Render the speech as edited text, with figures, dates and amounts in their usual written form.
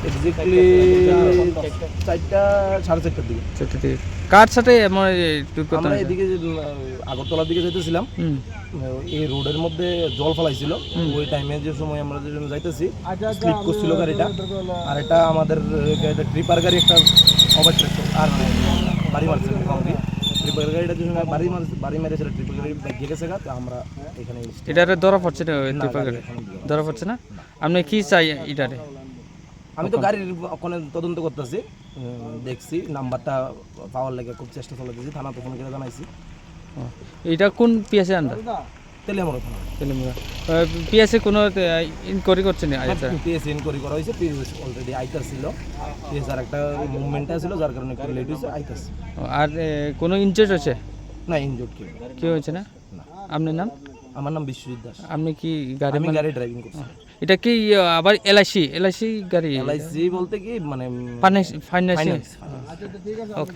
Exactly 4টা 4:30টার দিকে। কার সাথে আমার আমরা এদিকে আগরতলার দিকে যাইতেছিলাম, এই রোডের মধ্যে জল ফেলাইছিল, ওই টাইমে যে সময় আমরা যে যাইতেছি স্লিপ করছিল গাড়িটা, আর এটা আমাদের ট্রিপার গাড়ি একটা ওভারটেক আর বাড়ি মারছে ট্রিপার গাড়িটা যে সময় বাড়ি মেরেছিল, ট্রিপার গাড়ি গিয়ে গেছে গা, তো আমরা এখানে এটা ধরা পড়ছে না, ট্রিপার গাড়ি ধরা পড়ছে না। আপনি কি চাই এটারে? আমি তো গাড়ির ওখানে তদন্ত করতেছি, দেখছি নাম্বারটা পাওয়ার লাগে খুব চেষ্টা চালাতেছি, থানা তো ফোন করে জানাইছি। এটা কোন পিএসএ আন্ডার? তেলিয়ামরা থানা। পিএসএ কোনো ইনকোয়ারি করছে না? পিএস ইনকোয়ারি করা হয়েছে, পিএস অলরেডি আইতাছিল, পিএস আর একটা মুভমেন্টটা ছিল যার কারণে একটু লেট হয়েছে, আইতাছে। আর কোনো ইনজুরি হয়েছে? না, ইনজুর্ড কেউ হয়েছে না? আপনার নাম? আমার নাম বিশ্বজিৎ দাস। আপনি কি আমি গাড়ি ড্রাইভিং করছি। এটা কি আবার এলআইসি গাড়ি? এলআইসি বলতে কি মানে ফাইন্যান্স। ওকে।